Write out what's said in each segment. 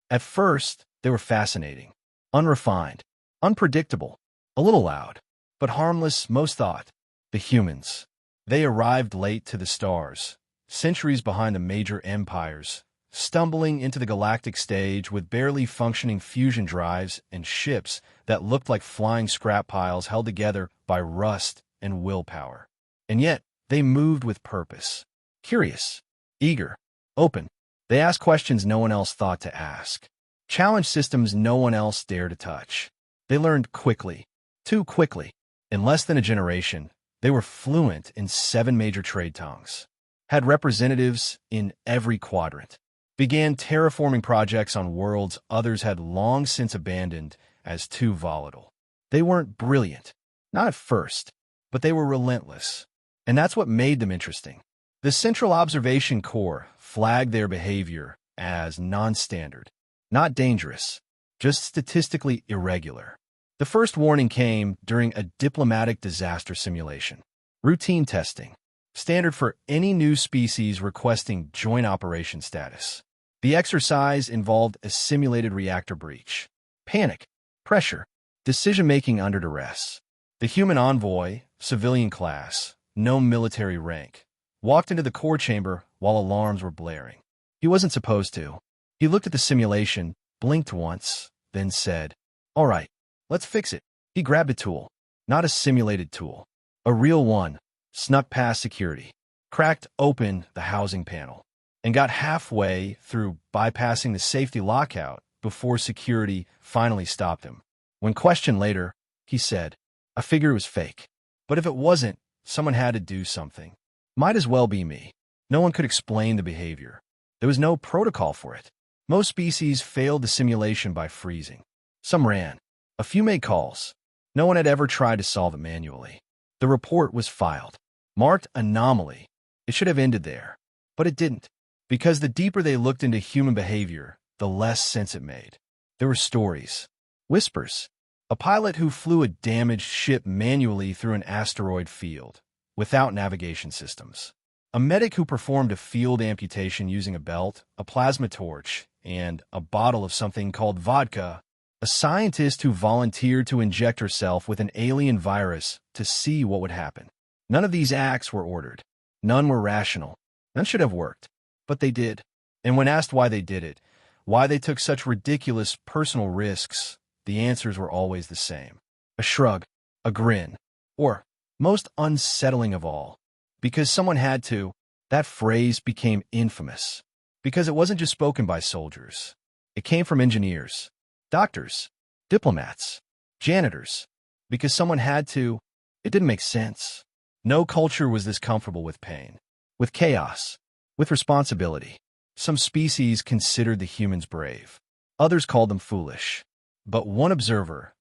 At first, they were fascinating, unrefined, unpredictable, a little loud, but harmless, most thought. The humans. They arrived late to the stars, centuries behind the major empires, stumbling into the galactic stage with barely functioning fusion drives and ships that looked like flying scrap piles held together by rust and willpower. And yet, they moved with purpose. Curious, eager, open. They asked questions no one else thought to ask. Challenged systems no one else dared to touch. They learned quickly, too quickly. In less than a generation, they were fluent in 7 major trade tongues, had representatives in every quadrant, began terraforming projects on worlds others had long since abandoned as too volatile. They weren't brilliant, not at first, but they were relentless. And that's what made them interesting. The Central Observation Corps flagged their behavior as non-standard, not dangerous, just statistically irregular. The first warning came during a diplomatic disaster simulation. Routine testing, standard for any new species requesting joint operation status. The exercise involved a simulated reactor breach. Panic, pressure, decision-making under duress. The human envoy, civilian class, no military rank, walked into the core chamber while alarms were blaring. He wasn't supposed to. He looked at the simulation, blinked once, then said, "All right, let's fix it." He grabbed a tool, not a simulated tool, a real one, snuck past security, cracked open the housing panel, and got halfway through bypassing the safety lockout before security finally stopped him. When questioned later, he said, "I figured it was fake. But if it wasn't, someone had to do something. Might as well be me." No one could explain the behavior. There was no protocol for it. Most species failed the simulation by freezing. Some ran. A few made calls. No one had ever tried to solve it manually. The report was filed, marked anomaly. It should have ended there. But it didn't. Because the deeper they looked into human behavior, the less sense it made. There were stories. Whispers. A pilot who flew a damaged ship manually through an asteroid field, without navigation systems. A medic who performed a field amputation using a belt, a plasma torch, and a bottle of something called vodka. A scientist who volunteered to inject herself with an alien virus to see what would happen. None of these acts were ordered. None were rational. None should have worked. But they did. And when asked why they did it, why they took such ridiculous personal risks, the answers were always the same. A shrug, a grin, or, most unsettling of all, because someone had to. That phrase became infamous. Because it wasn't just spoken by soldiers. It came from engineers, doctors, diplomats, janitors. Because someone had to. It didn't make sense. No culture was this comfortable with pain, with chaos, with responsibility. Some species considered the humans brave. Others called them foolish. But one observer,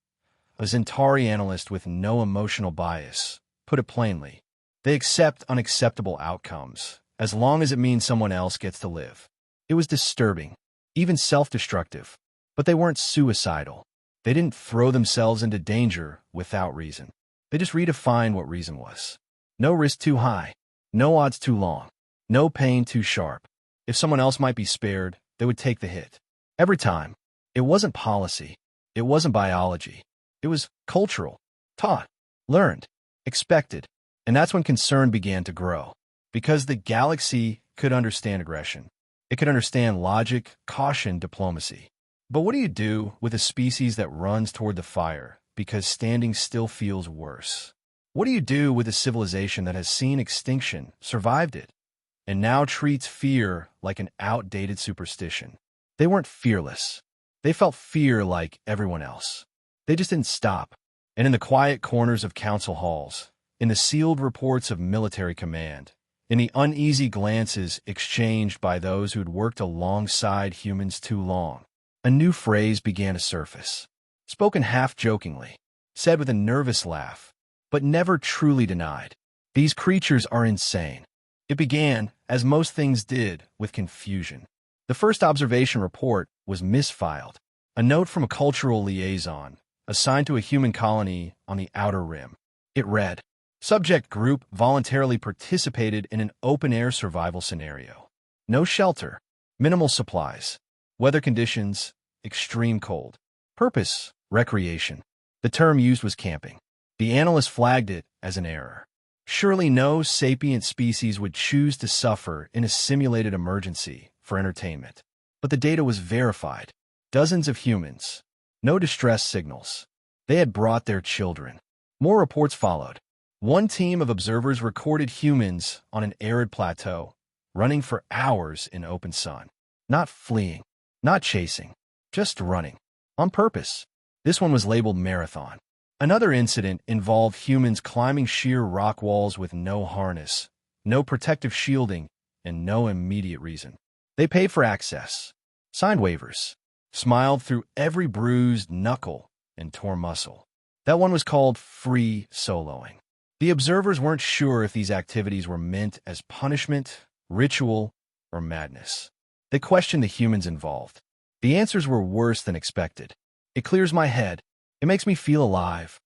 a Zentari analyst with no emotional bias, put it plainly. They accept unacceptable outcomes, as long as it means someone else gets to live. It was disturbing, even self-destructive. But they weren't suicidal. They didn't throw themselves into danger without reason. They just redefined what reason was. No risk too high, no odds too long, no pain too sharp. If someone else might be spared, they would take the hit. Every time. It wasn't policy. It wasn't biology. It was cultural, taught, learned, expected. And that's when concern began to grow. Because the galaxy could understand aggression. It could understand logic, caution, diplomacy. But what do you do with a species that runs toward the fire because standing still feels worse? What do you do with a civilization that has seen extinction, survived it, and now treats fear like an outdated superstition? They weren't fearless. They felt fear like everyone else. They just didn't stop. And in the quiet corners of council halls, in the sealed reports of military command, in the uneasy glances exchanged by those who'd worked alongside humans too long, a new phrase began to surface, spoken half-jokingly, said with a nervous laugh, but never truly denied. These creatures are insane. It began, as most things did, with confusion. The first observation report was misfiled, a note from a cultural liaison assigned to a human colony on the Outer Rim. It read, "Subject group voluntarily participated in an open-air survival scenario. No shelter, minimal supplies, Weather conditions, extreme cold. Purpose, recreation. The term used was camping. The analyst flagged it as an error. Surely no sapient species would choose to suffer in a simulated emergency for entertainment. But the data was verified. Dozens of humans. No distress signals. They had brought their children. More reports followed. One team of observers recorded humans on an arid plateau, running for hours in open sun. Not fleeing, not chasing, just running. On purpose. This one was labeled marathon. Another incident involved humans climbing sheer rock walls with no harness, no protective shielding, and no immediate reason. They paid for access, signed waivers, smiled through every bruised knuckle and torn muscle. That one was called free soloing. The observers weren't sure if these activities were meant as punishment, ritual, or madness. They questioned the humans involved. The answers were worse than expected. It clears my head. It makes me feel alive.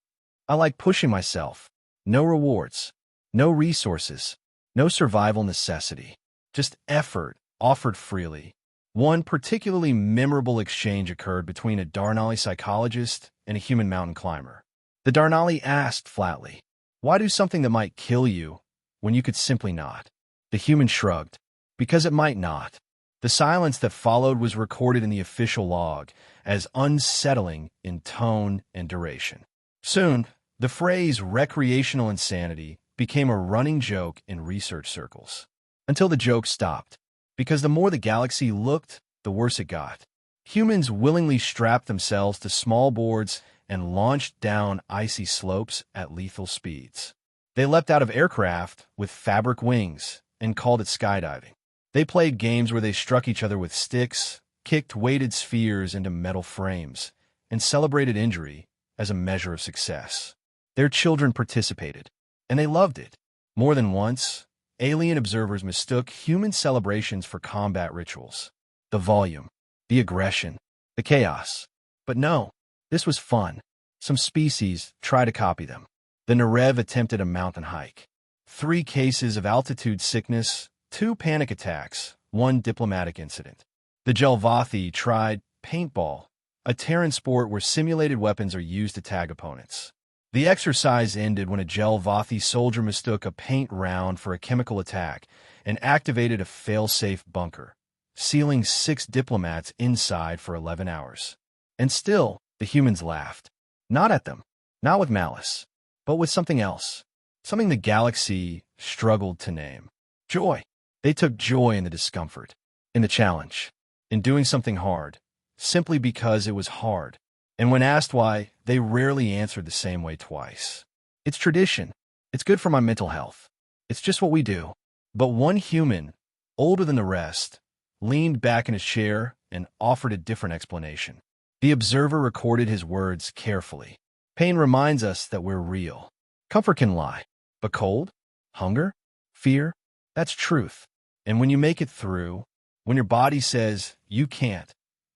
I like pushing myself. No rewards, no resources, no survival necessity. Just effort offered freely. One particularly memorable exchange occurred between a Darnali psychologist and a human mountain climber. The Darnali asked flatly, "Why do something that might kill you when you could simply not?" The human shrugged, "Because it might not." The silence that followed was recorded in the official log as unsettling in tone and duration. Soon, the phrase recreational insanity became a running joke in research circles. Until the joke stopped. Because the more the galaxy looked, the worse it got. Humans willingly strapped themselves to small boards and launched down icy slopes at lethal speeds. They leapt out of aircraft with fabric wings and called it skydiving. They played games where they struck each other with sticks, kicked weighted spheres into metal frames, and celebrated injury as a measure of success. Their children participated, and they loved it. More than once, alien observers mistook human celebrations for combat rituals. The volume, the aggression, the chaos. But no, this was fun. Some species tried to copy them. The Narev attempted a mountain hike. 3 cases of altitude sickness, 2 panic attacks, 1 diplomatic incident. The Jelvathi tried paintball, a Terran sport where simulated weapons are used to tag opponents. The exercise ended when a Jelvathi soldier mistook a paint round for a chemical attack and activated a fail-safe bunker, sealing 6 diplomats inside for 11 hours. And still, the humans laughed. Not at them, not with malice, but with something else. Something the galaxy struggled to name. Joy. They took joy in the discomfort, in the challenge, in doing something hard, simply because it was hard. And when asked why, they rarely answered the same way twice. It's tradition. It's good for my mental health. It's just what we do. But one human, older than the rest, leaned back in his chair and offered a different explanation. The observer recorded his words carefully. Pain reminds us that we're real. Comfort can lie. But cold? Hunger? Fear? That's truth. And when you make it through, when your body says you can't,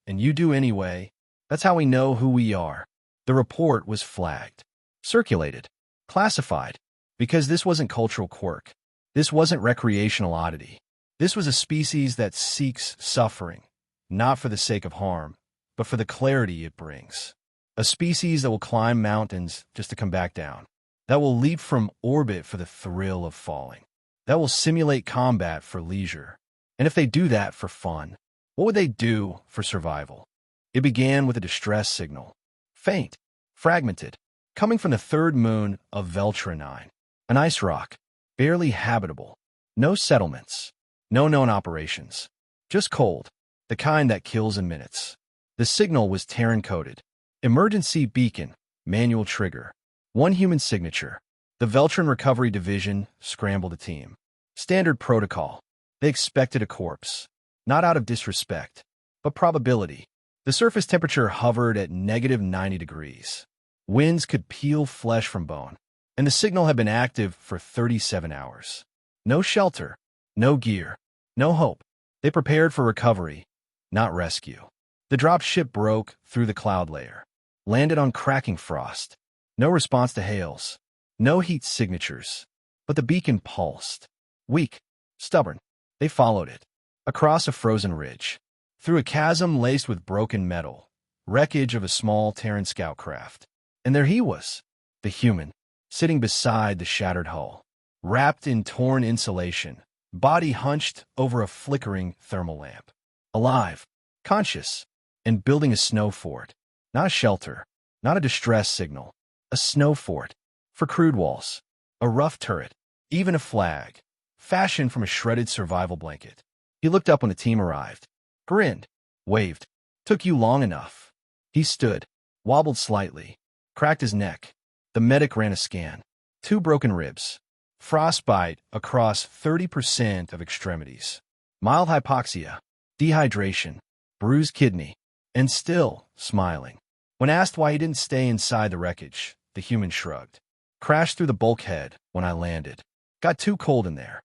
and you do anyway, that's how we know who we are. The report was flagged, circulated, classified, because this wasn't cultural quirk. This wasn't recreational oddity. This was a species that seeks suffering, not for the sake of harm, but for the clarity it brings. A species that will climb mountains just to come back down, that will leap from orbit for the thrill of falling, that will simulate combat for leisure. And if they do that for fun, what would they do for survival? It began with a distress signal. Faint, fragmented, coming from the 3rd moon of Veltra 9. An ice rock, barely habitable. No settlements, no known operations. Just cold, the kind that kills in minutes. The signal was Terran-coded. Emergency beacon, manual trigger. 1 human signature. The Veltran Recovery Division scrambled a team. Standard protocol. They expected a corpse. Not out of disrespect, but probability. The surface temperature hovered at -90 degrees. Winds could peel flesh from bone. And the signal had been active for 37 hours. No shelter, no gear, no hope. They prepared for recovery, not rescue. The drop ship broke through the cloud layer, landed on cracking frost. No response to hails, no heat signatures. But the beacon pulsed. Weak, stubborn. They followed it. Across a frozen ridge. through a chasm laced with broken metal, wreckage of a small Terran scout craft. And there he was, the human, sitting beside the shattered hull, wrapped in torn insulation, body hunched over a flickering thermal lamp. Alive, conscious, and building a snow fort. Not a shelter, not a distress signal. A snow fort, for crude walls, a rough turret, even a flag, fashioned from a shredded survival blanket. He looked up when the team arrived, grinned, waved. Took you long enough. He stood, wobbled slightly, cracked his neck. The medic ran a scan. 2 broken ribs. Frostbite across 30% of extremities. Mild hypoxia, dehydration, bruised kidney, and still smiling. When asked why he didn't stay inside the wreckage, the human shrugged. Crashed through the bulkhead when I landed. Got too cold in there.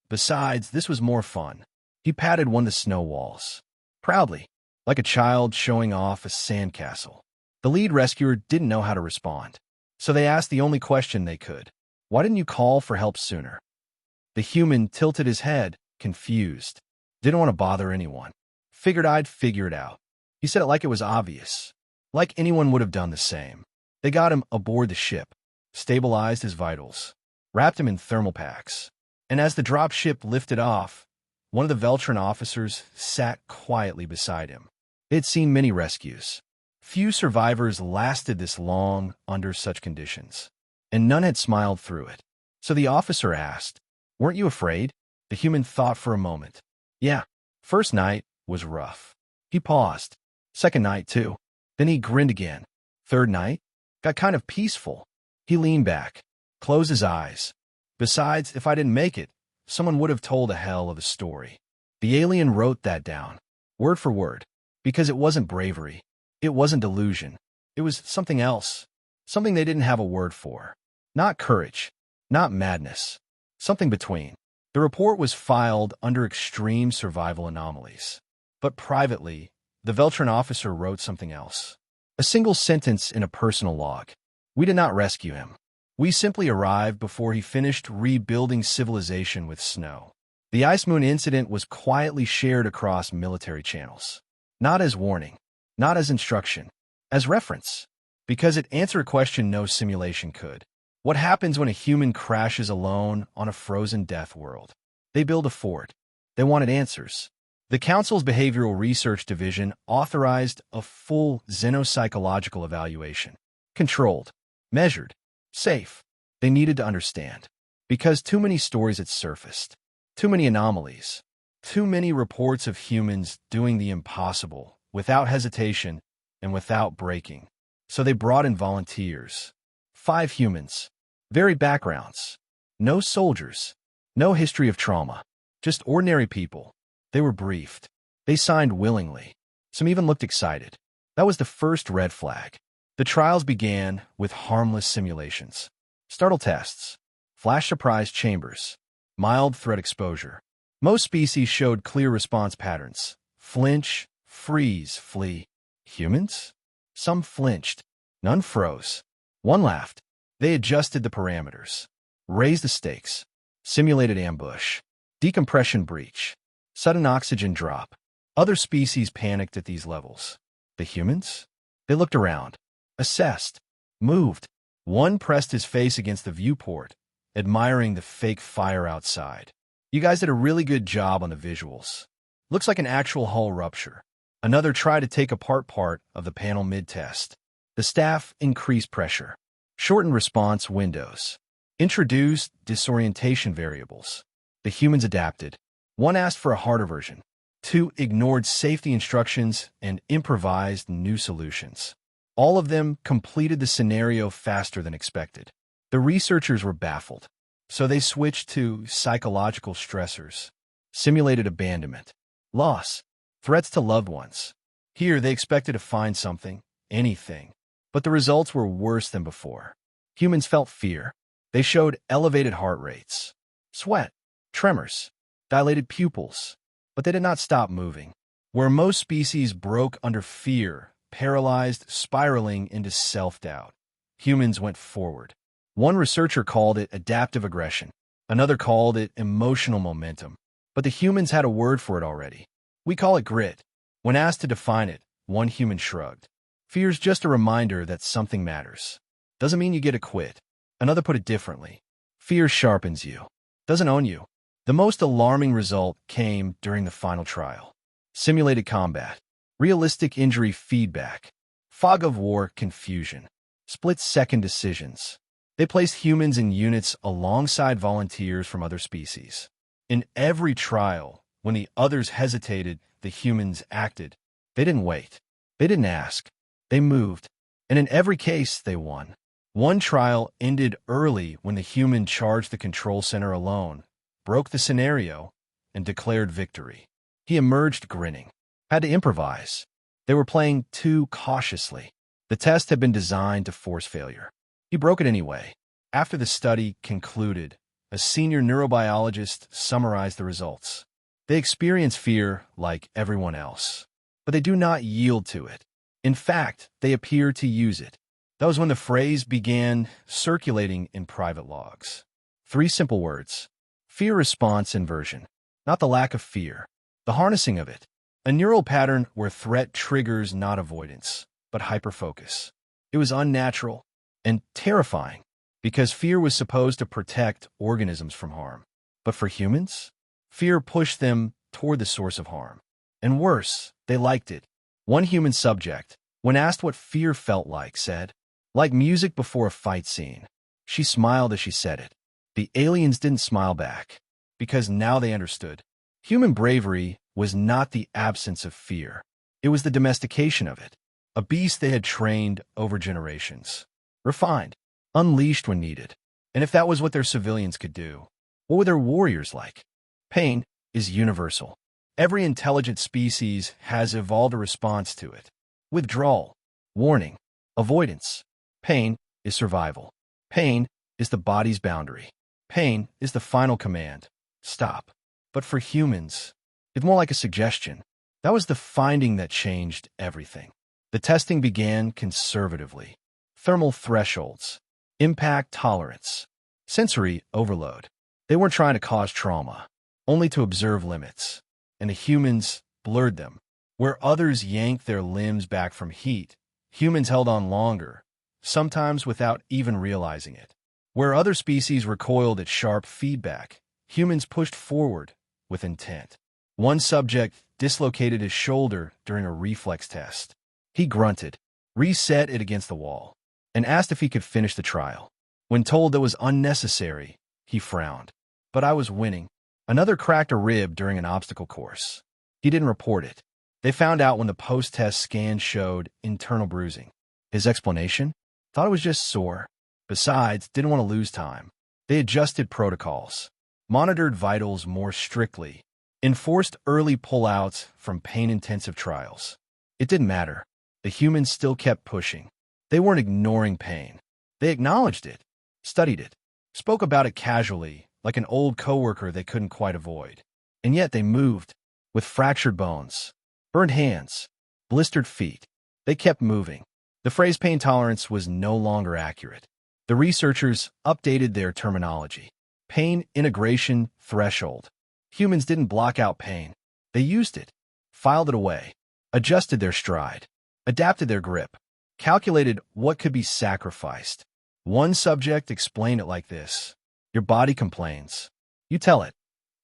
Besides, this was more fun. He patted one of the snow walls. Proudly, like a child showing off a sandcastle. The lead rescuer didn't know how to respond, so they asked the only question they could. Why didn't you call for help sooner? The human tilted his head, confused. Didn't want to bother anyone. Figured I'd figure it out. He said it like it was obvious. Like anyone would have done the same. They got him aboard the ship, stabilized his vitals, wrapped him in thermal packs. And as the drop ship lifted off, one of the Veltran officers sat quietly beside him. They had seen many rescues. Few survivors lasted this long under such conditions, and none had smiled through it. So the officer asked, "Weren't you afraid?" The human thought for a moment. Yeah, first night was rough. He paused. Second night, too. Then he grinned again. Third night? Got kind of peaceful. He leaned back, closed his eyes. Besides, if I didn't make it, someone would have told a hell of a story. The alien wrote that down, word for word, because it wasn't bravery. It wasn't delusion. It was something else. Something they didn't have a word for. Not courage. Not madness. Something between. The report was filed under extreme survival anomalies. But privately, the Veltran officer wrote something else. A single sentence in a personal log. We did not rescue him. We simply arrived before he finished rebuilding civilization with snow. The Ice Moon incident was quietly shared across military channels. Not as warning, not as instruction, as reference. Because it answered a question no simulation could. What happens when a human crashes alone on a frozen death world? They build a fort. They wanted answers. The Council's Behavioral Research Division authorized a full xenopsychological evaluation. Controlled, measured, safe. They needed to understand. Because too many stories had surfaced. Too many anomalies. Too many reports of humans doing the impossible, without hesitation and without breaking. So they brought in volunteers. 5 humans. Varied backgrounds. No soldiers. No history of trauma. Just ordinary people. They were briefed. They signed willingly. Some even looked excited. That was the first red flag. The trials began with harmless simulations. Startle tests. Flash surprise chambers. Mild threat exposure. Most species showed clear response patterns. Flinch, freeze, flee. Humans? Some flinched. None froze. One laughed. They adjusted the parameters. Raised the stakes. Simulated ambush. Decompression breach. Sudden oxygen drop. Other species panicked at these levels. The humans? They looked around. Assessed. Moved. One pressed his face against the viewport, admiring the fake fire outside. You guys did a really good job on the visuals. Looks like an actual hull rupture. Another tried to take apart part of the panel mid-test. The staff increased pressure. Shortened response windows. Introduced disorientation variables. The humans adapted. One asked for a harder version. 2 ignored safety instructions and improvised new solutions. All of them completed the scenario faster than expected. The researchers were baffled, so they switched to psychological stressors. Simulated abandonment. Loss. Threats to loved ones. Here they expected to find something, anything. But the results were worse than before. Humans felt fear. They showed elevated heart rates. Sweat. Tremors. Dilated pupils. But they did not stop moving. Where most species broke under fear, paralyzed, spiraling into self-doubt, humans went forward. One researcher called it adaptive aggression. Another called it emotional momentum. But the humans had a word for it already. We call it grit. When asked to define it, one human shrugged. Fear's just a reminder that something matters. Doesn't mean you get to quit. Another put it differently. Fear sharpens you. Doesn't own you. The most alarming result came during the final trial. Simulated combat. Realistic injury feedback. Fog of war confusion. Split-second decisions. They placed humans in units alongside volunteers from other species. In every trial, when the others hesitated, the humans acted. They didn't wait. They didn't ask. They moved. And in every case, they won. One trial ended early when the human charged the control center alone, broke the scenario, and declared victory. He emerged grinning. Had to improvise. They were playing too cautiously. The test had been designed to force failure. He broke it anyway. After the study concluded, a senior neurobiologist summarized the results. They experience fear like everyone else, but they do not yield to it. In fact, they appear to use it. That was when the phrase began circulating in private logs. 3 simple words. Fear response inversion. Not the lack of fear, the harnessing of it. A neural pattern where threat triggers not avoidance, but hyperfocus. It was unnatural and terrifying because fear was supposed to protect organisms from harm. But for humans, fear pushed them toward the source of harm. And worse, they liked it. One human subject, when asked what fear felt like, said, "Like music before a fight scene." She smiled as she said it. The aliens didn't smile back, because now they understood. Human bravery was not the absence of fear. It was the domestication of it. A beast they had trained over generations. Refined, unleashed when needed. And if that was what their civilians could do, what were their warriors like? Pain is universal. Every intelligent species has evolved a response to it. Withdrawal, warning, avoidance. Pain is survival. Pain is the body's boundary. Pain is the final command. Stop. But for humans, it's more like a suggestion. That was the finding that changed everything. The testing began conservatively. Thermal thresholds, impact tolerance, sensory overload. They weren't trying to cause trauma, only to observe limits. And the humans blurred them. Where others yanked their limbs back from heat, humans held on longer, sometimes without even realizing it. Where other species recoiled at sharp feedback, humans pushed forward with intent. One subject dislocated his shoulder during a reflex test. He grunted, reset it against the wall, and asked if he could finish the trial. When told that was unnecessary, he frowned. But I was winning. Another cracked a rib during an obstacle course. He didn't report it. They found out when the post-test scan showed internal bruising. His explanation? Thought it was just sore. Besides, didn't want to lose time. They adjusted protocols, monitored vitals more strictly, enforced early pullouts from pain-intensive trials. It didn't matter. The humans still kept pushing. They weren't ignoring pain. They acknowledged it, studied it, spoke about it casually, like an old coworker they couldn't quite avoid. And yet they moved, with fractured bones, burned hands, blistered feet. They kept moving. The phrase pain tolerance was no longer accurate. The researchers updated their terminology. Pain integration threshold. Humans didn't block out pain. They used it, filed it away, adjusted their stride, adapted their grip, calculated what could be sacrificed. One subject explained it like this. Your body complains. You tell it,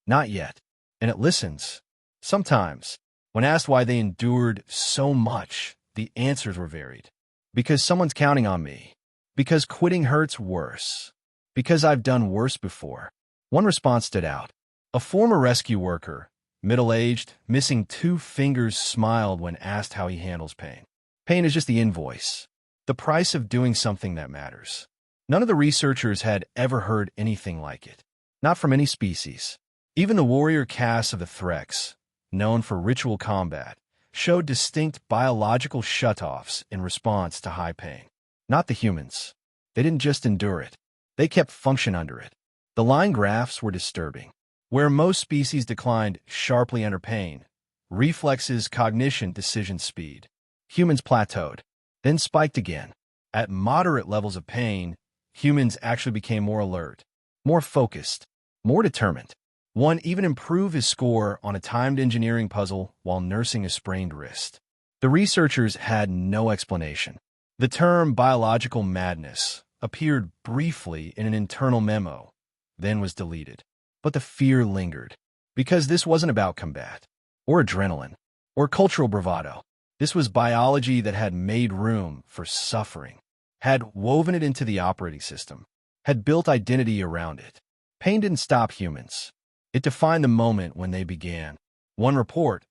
not yet, and it listens. Sometimes, when asked why they endured so much, the answers were varied. Because someone's counting on me. Because quitting hurts worse. Because I've done worse before. One response stood out. A former rescue worker, middle-aged, missing 2 fingers, smiled when asked how he handles pain. Pain is just the invoice, the price of doing something that matters. None of the researchers had ever heard anything like it, not from any species. Even the warrior castes of the Threx, known for ritual combat, showed distinct biological shutoffs in response to high pain. Not the humans. They didn't just endure it. They kept function under it. The line graphs were disturbing. Where most species declined sharply under pain, reflexes, cognition, decision speed. Humans plateaued, then spiked again. At moderate levels of pain, humans actually became more alert, more focused, more determined. One even improved his score on a timed engineering puzzle while nursing a sprained wrist. The researchers had no explanation. The term biological madness appeared briefly in an internal memo, then was deleted. But the fear lingered, because this wasn't about combat, or adrenaline, or cultural bravado. This was biology that had made room for suffering, had woven it into the operating system, had built identity around it. Pain didn't stop humans. It defined the moment when they began. One report,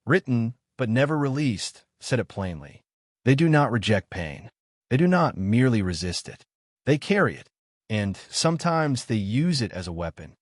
written but never released, said it plainly. They do not reject pain. They do not merely resist it. They carry it, and sometimes they use it as a weapon.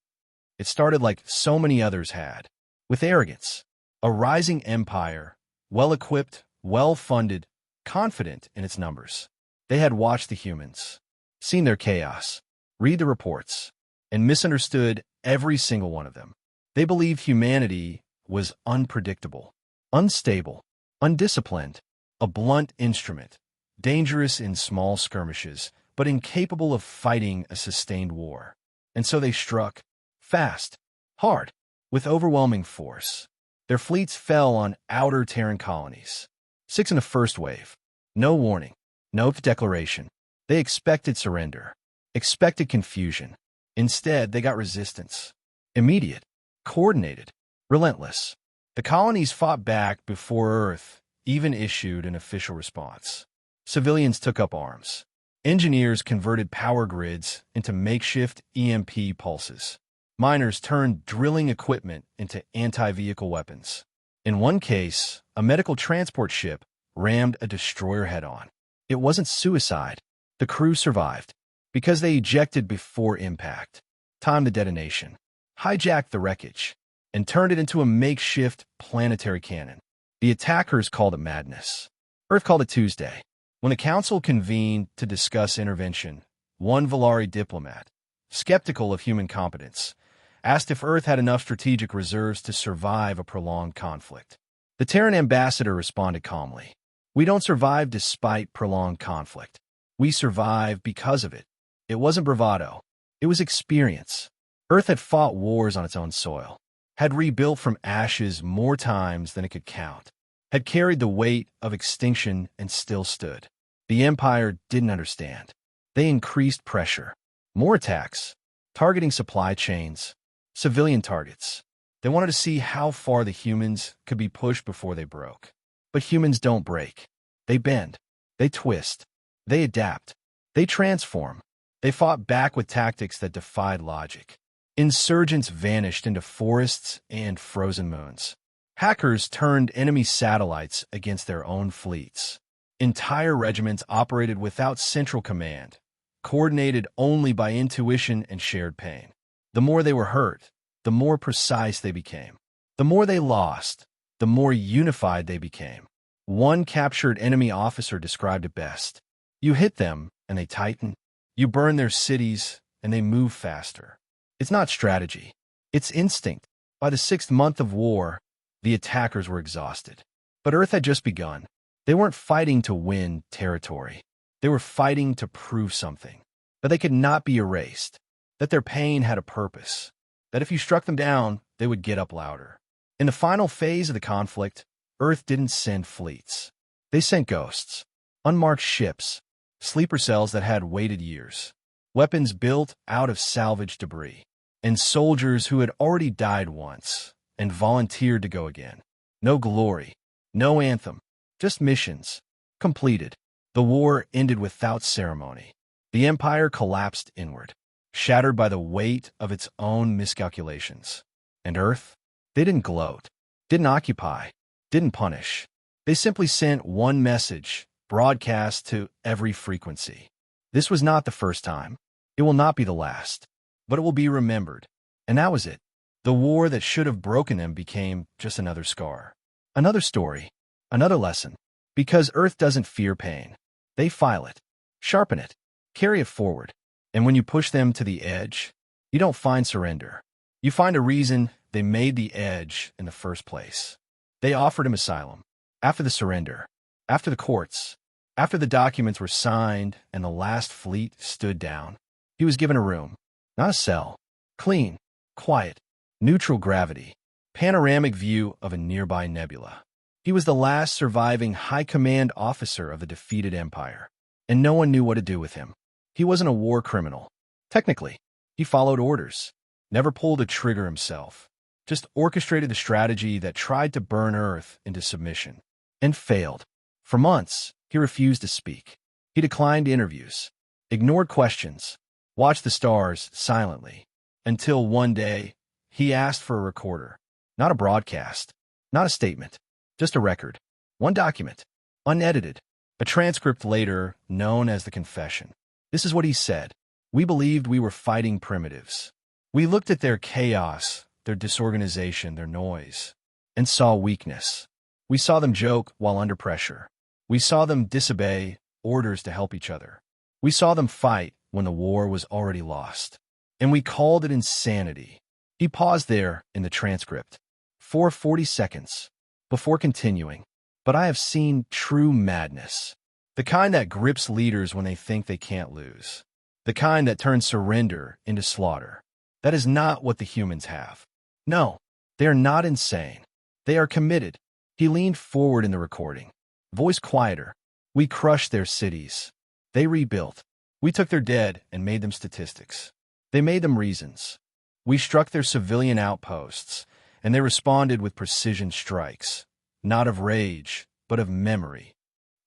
It started like so many others had, with arrogance. A rising empire, well-equipped, well-funded, confident in its numbers. They had watched the humans, seen their chaos, read the reports, and misunderstood every single one of them. They believed humanity was unpredictable, unstable, undisciplined, a blunt instrument, dangerous in small skirmishes, but incapable of fighting a sustained war. And so they struck, fast, hard, with overwhelming force. Their fleets fell on outer Terran colonies. 6 in the first wave. No warning, no declaration. They expected surrender, expected confusion. Instead, they got resistance. Immediate, coordinated, relentless. The colonies fought back before Earth even issued an official response. Civilians took up arms. Engineers converted power grids into makeshift EMP pulses. Miners turned drilling equipment into anti-vehicle weapons. In one case, a medical transport ship rammed a destroyer head-on. It wasn't suicide. The crew survived because they ejected before impact, timed the detonation, hijacked the wreckage, and turned it into a makeshift planetary cannon. The attackers called it madness. Earth called it Tuesday. When the council convened to discuss intervention, one Valari diplomat, skeptical of human competence, asked if Earth had enough strategic reserves to survive a prolonged conflict. The Terran ambassador responded calmly, "We don't survive despite prolonged conflict. We survive because of it." It wasn't bravado. It was experience. Earth had fought wars on its own soil, had rebuilt from ashes more times than it could count, had carried the weight of extinction and still stood. The Empire didn't understand. They increased pressure. More attacks, targeting supply chains, civilian targets. They wanted to see how far the humans could be pushed before they broke. But humans don't break. They bend. They twist. They adapt. They transform. They fought back with tactics that defied logic. Insurgents vanished into forests and frozen moons. Hackers turned enemy satellites against their own fleets. Entire regiments operated without central command, coordinated only by intuition and shared pain. The more they were hurt, the more precise they became. The more they lost, the more unified they became. One captured enemy officer described it best. You hit them, and they tighten. You burn their cities, and they move faster. It's not strategy. It's instinct. By the 6th month of war, the attackers were exhausted. But Earth had just begun. They weren't fighting to win territory. They were fighting to prove something. That they could not be erased. That their pain had a purpose. That if you struck them down, they would get up louder. In the final phase of the conflict, Earth didn't send fleets. They sent ghosts. Unmarked ships. Sleeper cells that had waited years. Weapons built out of salvaged debris. And soldiers who had already died once and volunteered to go again. No glory. No anthem. Just missions. Completed. The war ended without ceremony. The Empire collapsed inward, shattered by the weight of its own miscalculations. And Earth? They didn't gloat, didn't occupy, didn't punish. They simply sent one message, broadcast to every frequency. This was not the first time. It will not be the last. But it will be remembered. And that was it. The war that should have broken them became just another scar. Another story. Another lesson. Because Earth doesn't fear pain. They file it. Sharpen it. Carry it forward. And when you push them to the edge, you don't find surrender. You find a reason they made the edge in the first place. They offered him asylum. After the surrender. After the courts. After the documents were signed and the last fleet stood down. He was given a room. Not a cell. Clean. Quiet. neutral gravity, panoramic view of a nearby nebula. He was the last surviving high command officer of the defeated empire, and no one knew what to do with him. He wasn't a war criminal. Technically, he followed orders, never pulled a trigger himself, just orchestrated the strategy that tried to burn Earth into submission, and failed. For months, he refused to speak. He declined interviews, ignored questions, watched the stars silently, until one day, he asked for a recorder. Not a broadcast, not a statement, just a record. One document, unedited, a transcript later known as the confession. This is what he said. We believed we were fighting primitives. We looked at their chaos, their disorganization, their noise, and saw weakness. We saw them joke while under pressure. We saw them disobey orders to help each other. We saw them fight when the war was already lost. And we called it insanity. He paused there in the transcript for 40 seconds before continuing. But I have seen true madness. The kind that grips leaders when they think they can't lose. The kind that turns surrender into slaughter. That is not what the humans have. No, they are not insane. They are committed. He leaned forward in the recording, voice quieter. We crushed their cities. They rebuilt. We took their dead and made them statistics. They made them reasons. We struck their civilian outposts, and they responded with precision strikes, not of rage, but of memory.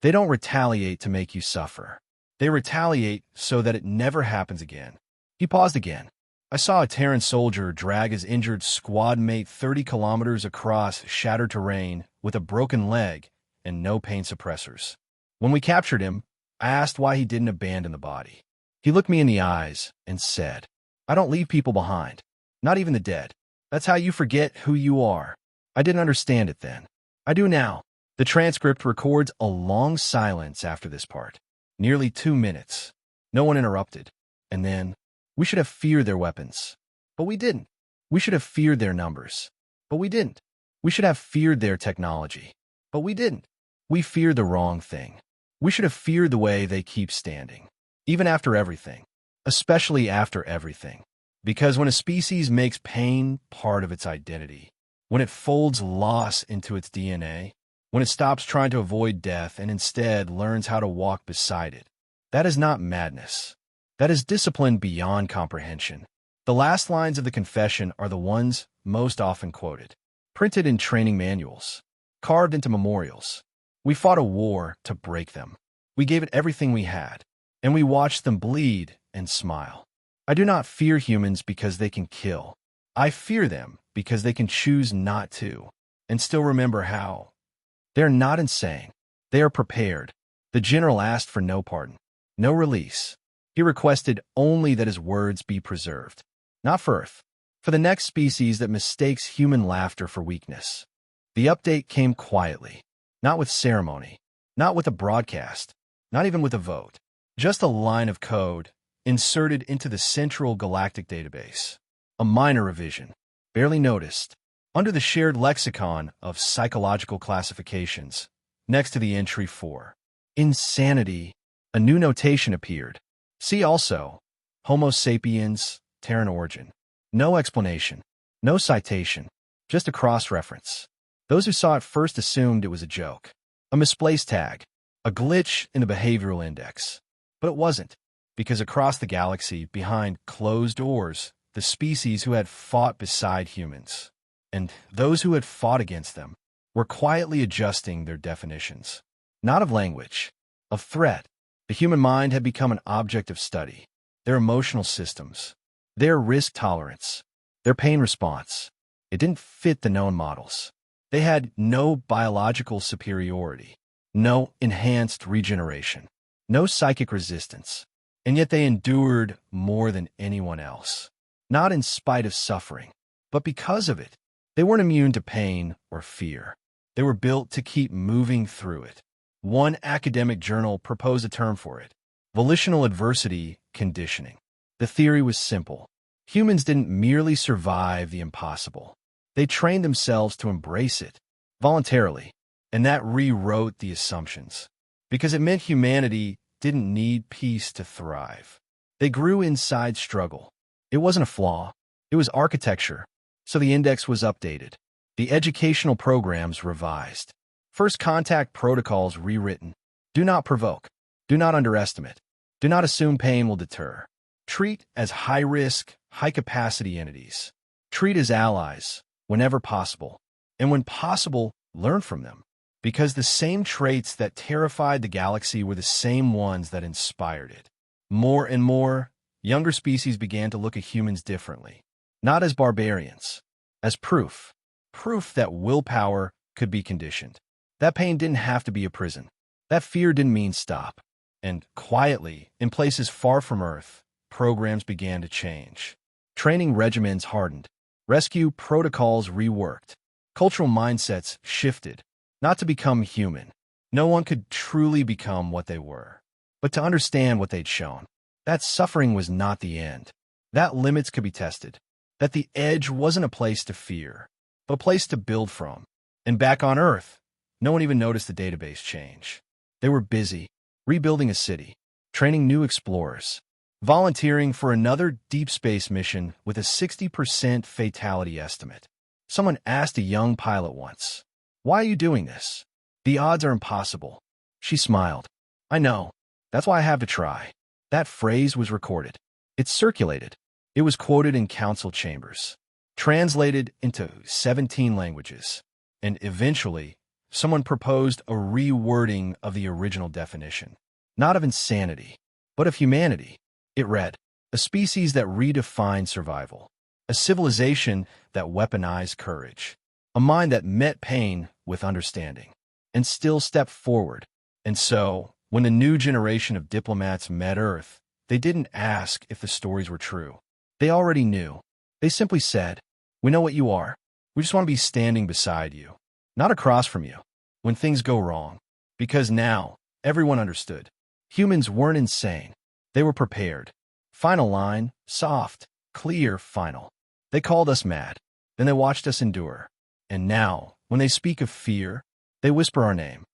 They don't retaliate to make you suffer. They retaliate so that it never happens again. He paused again. I saw a Terran soldier drag his injured squad mate 30 kilometers across shattered terrain with a broken leg and no pain suppressors. When we captured him, I asked why he didn't abandon the body. He looked me in the eyes and said, I don't leave people behind, not even the dead. That's how you forget who you are. I didn't understand it then. I do now. The transcript records a long silence after this part, nearly 2 minutes. No one interrupted. And then, we should have feared their weapons. But we didn't. We should have feared their numbers. But we didn't. We should have feared their technology. But we didn't. We feared the wrong thing. We should have feared the way they keep standing. Even after everything. Especially after everything. Because when a species makes pain part of its identity, when it folds loss into its DNA, when it stops trying to avoid death and instead learns how to walk beside it, that is not madness. That is discipline beyond comprehension. The last lines of the confession are the ones most often quoted, printed in training manuals, carved into memorials. We fought a war to break them. We gave it everything we had, and we watched them bleed and smile. I do not fear humans because they can kill. I fear them because they can choose not to, and still remember how. They are not insane. They are prepared. The general asked for no pardon, no release. He requested only that his words be preserved. Not for Earth, for the next species that mistakes human laughter for weakness. The update came quietly, not with ceremony, not with a broadcast, not even with a vote. Just a line of code inserted into the central galactic database. A minor revision, barely noticed, under the shared lexicon of psychological classifications, next to the entry for insanity. A new notation appeared. See also, Homo sapiens, Terran origin. No explanation, no citation, just a cross-reference. Those who saw it first assumed it was a joke, a misplaced tag, a glitch in the behavioral index. But it wasn't, because across the galaxy, behind closed doors, the species who had fought beside humans, and those who had fought against them, were quietly adjusting their definitions. Not of language, of threat. The human mind had become an object of study. Their emotional systems, their risk tolerance, their pain response. It didn't fit the known models. They had no biological superiority, no enhanced regeneration, no psychic resistance, and yet they endured more than anyone else. Not in spite of suffering, but because of it. They weren't immune to pain or fear. They were built to keep moving through it. One academic journal proposed a term for it: volitional adversity conditioning. The theory was simple. Humans didn't merely survive the impossible. They trained themselves to embrace it, voluntarily, and that rewrote the assumptions. Because it meant humanity didn't need peace to thrive. They grew inside struggle. It wasn't a flaw. It was architecture. So the index was updated. The educational programs revised. First contact protocols rewritten. Do not provoke. Do not underestimate. Do not assume pain will deter. Treat as high-risk, high-capacity entities. Treat as allies, whenever possible. And when possible, learn from them. Because the same traits that terrified the galaxy were the same ones that inspired it. More and more, younger species began to look at humans differently. Not as barbarians, as proof. Proof that willpower could be conditioned. That pain didn't have to be a prison. That fear didn't mean stop. And quietly, in places far from Earth, programs began to change. Training regimens hardened. Rescue protocols reworked. Cultural mindsets shifted. Not to become human. No one could truly become what they were, but to understand what they'd shown. That suffering was not the end. That limits could be tested. That the edge wasn't a place to fear, but a place to build from. And back on Earth, no one even noticed the database change. They were busy, rebuilding a city, training new explorers, volunteering for another deep space mission with a 60% fatality estimate. Someone asked a young pilot once, "Why are you doing this? The odds are impossible." She smiled. "I know. That's why I have to try." That phrase was recorded. It circulated. It was quoted in council chambers, translated into 17 languages, and eventually, someone proposed a rewording of the original definition. Not of insanity, but of humanity. It read, "A species that redefined survival. A civilization that weaponized courage. A mind that met pain with understanding, and still stepped forward." And so, when the new generation of diplomats met Earth, they didn't ask if the stories were true. They already knew. They simply said, "We know what you are. We just want to be standing beside you, not across from you, when things go wrong." Because now, everyone understood. Humans weren't insane. They were prepared. Final line, soft, clear, final. They called us mad. Then they watched us endure. And now, when they speak of fear, they whisper our name.